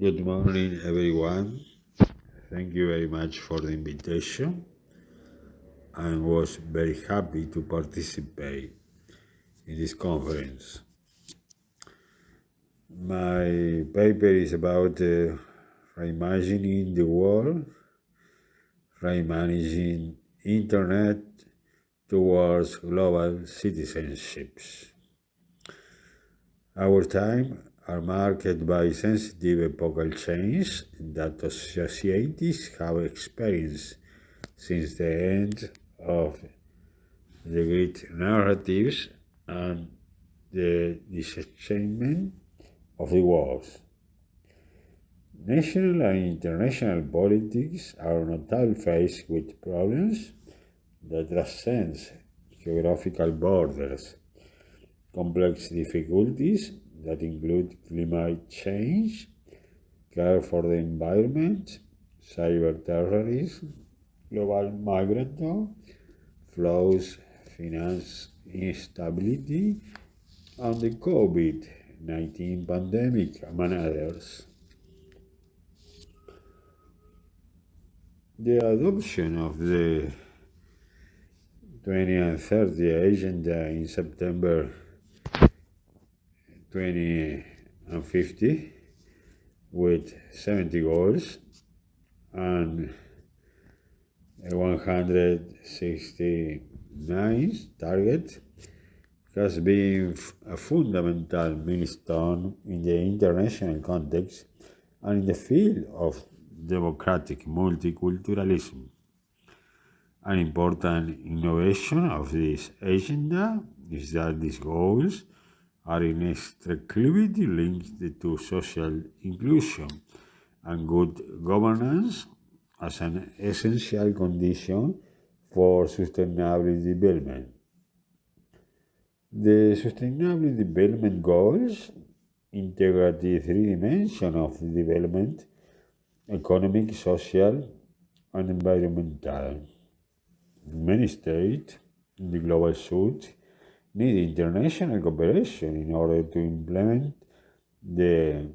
Good morning, everyone. Thank you very much for the invitation. I was very happy to participate in this conference. My paper is about reimagining the world, reimagining internet towards global citizenships. Our time are marked by sensitive epochal change that societies have experienced since the end of the great narratives and the disenchantment of the wars. National and international politics are not all faced with problems that transcend geographical borders. Complex difficulties that include climate change, care for the environment, cyber terrorism, global migratory flows, finance instability, and the COVID-19 pandemic, among others. The adoption of the 20 and 30 agenda in September 2050 with 70 goals and 169 target has been a fundamental milestone in the international context and in the field of democratic multiculturalism. An important innovation of this agenda is that these goals are inextricably linked to social inclusion and good governance as an essential condition for sustainable development. The Sustainable Development Goals integrate the three dimensions of development: economic, social, and environmental. Many states in the global south need international cooperation in order to implement the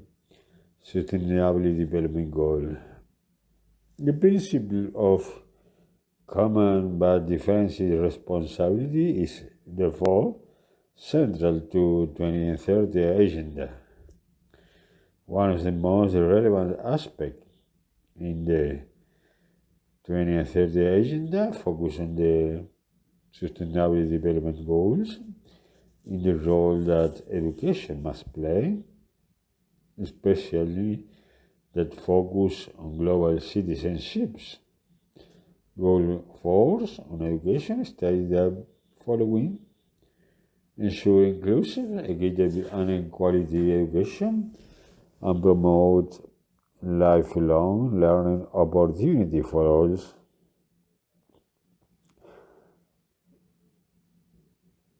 Sustainable Development Goal. The principle of common but differentiated responsibility is therefore central to 2030 agenda. One of the most relevant aspects in the 2030 agenda focus on the Sustainable Development Goals in the role that education must play, especially that focus on global citizenships. Goal 4 on education states the following: ensure inclusive, equitable, and equality education, and promote lifelong learning opportunity for all.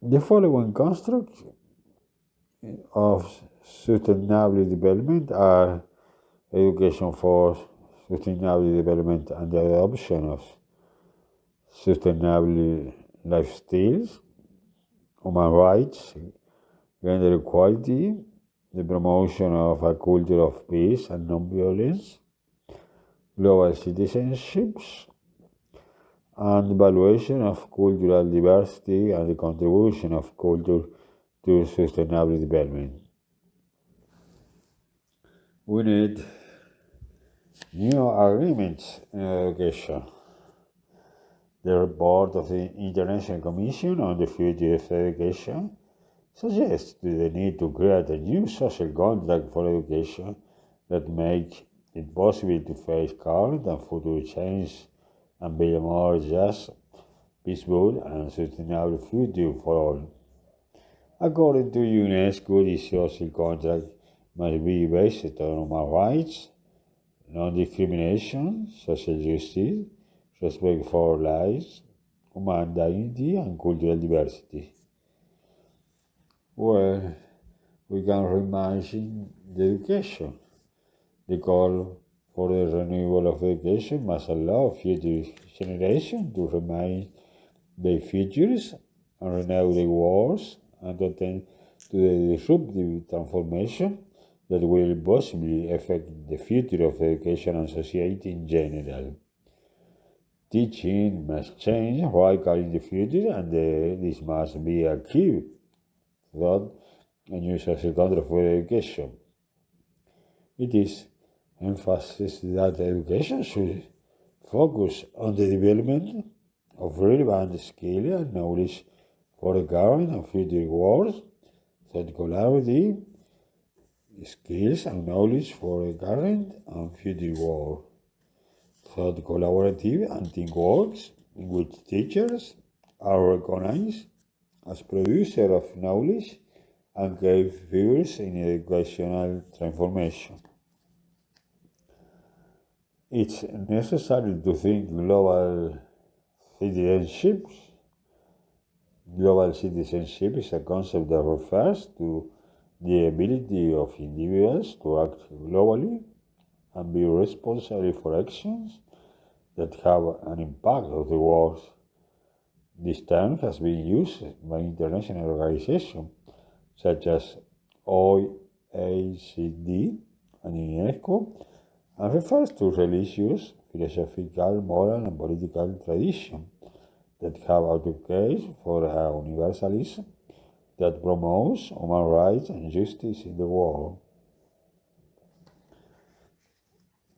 The following constructs of sustainable development are education for sustainable development and the adoption of sustainable lifestyles, human rights, gender equality, the promotion of a culture of peace and non-violence, global citizenships, and evaluation of cultural diversity and the contribution of culture to sustainable development. We need new agreements in education. The report of the International Commission on the Future of Education suggests the need to create a new social contract for education that makes it possible to face current and future change and build a more just, peaceful, and sustainable future for all. According to UNESCO, this social contract must be based on human rights, non-discrimination, social justice, respect for lives, human dignity, and cultural diversity. Well, we can reimagine the education. The call for the renewal of education must allow future generations to remain their futures and renew their wars and attend to the disruptive transformation that will possibly affect the future of education and society in general. Teaching must change radically in the future, and this must be a key thought and use as a control for education. It is emphasized that education should focus on the development of relevant skills and knowledge for the current and future world, that collaborative skills and knowledge for the current and future world, that collaborative and teamwork in which teachers are recognized as producers of knowledge and key figures in educational transformation. It's necessary to think global citizenship. Global citizenship is a concept that refers to the ability of individuals to act globally and be responsible for actions that have an impact on the world. This term has been used by international organizations such as OECD and UNESCO, and refers to religious, philosophical, moral, and political traditions that have advocated for a universalism that promotes human rights and justice in the world.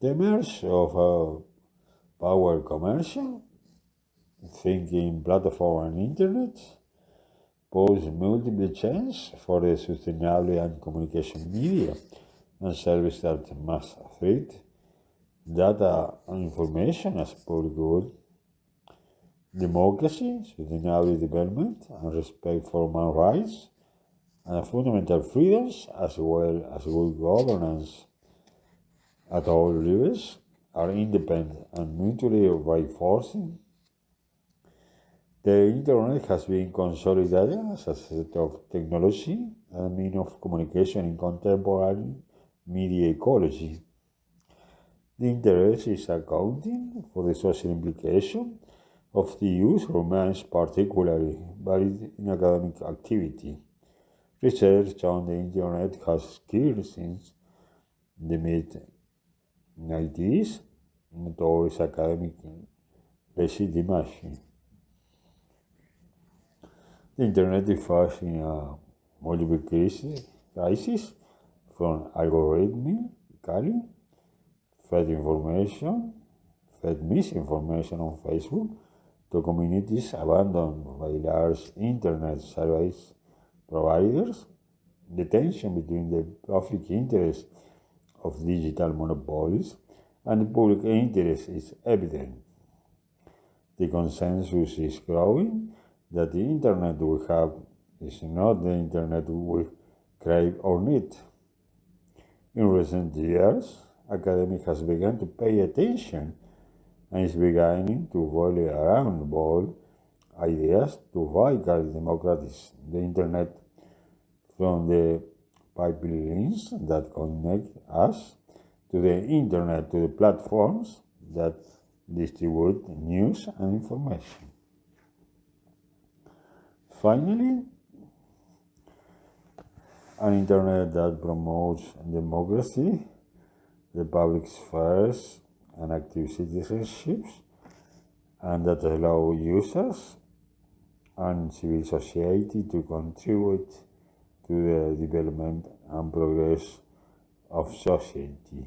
The emergence of a power commercial thinking platform and internet pose multiple challenges for the sustainable and communication media and services that must treat data and information as public good. Democracy, sustainable development, and respect for human rights and fundamental freedoms, as well as good governance at all levels, are independent and mutually reinforcing. The Internet has been consolidated as a set of technology and a means of communication in contemporary media ecology. The interest is accounting for the social implication of the use remains particularly valid in academic activity. Research on the Internet has occurred since the mid-90s towards academic legitimacy. The Internet is facing a multiple crisis from algorithmically fed misinformation on Facebook to communities abandoned by large internet service providers. The tension between the public interest of digital monopolies and the public interest is evident. The consensus is growing that the internet we have is not the internet we crave or need. In recent years, academics has begun to pay attention and is beginning to volley around bold ideas to radically democratize the internet from the pipelines that connect us to the internet to the platforms that distribute news and information. Finally, an internet that promotes democracy, the public spheres, and active citizenships, and that allow users and civil society to contribute to the development and progress of society.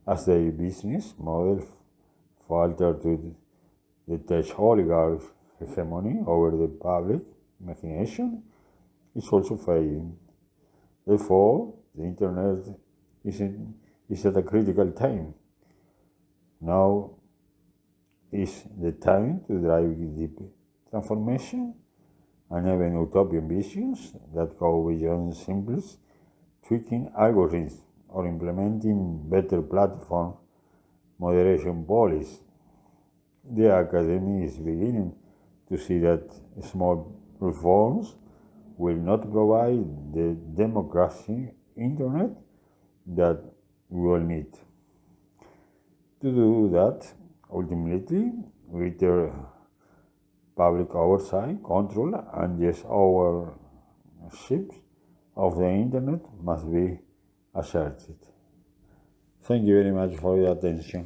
As their business model falter to the tech oligarch hegemony over the public imagination is also fading. Therefore, the internet is at a critical time. Now is the time to drive deep transformation and even utopian visions that go beyond simply tweaking algorithms or implementing better platform moderation policies. The academy is beginning to see that small reforms will not provide the democratic internet that we all need. To do that, ultimately, greater public oversight, control, and yes, ownership of the internet must be asserted. Thank you very much for your attention.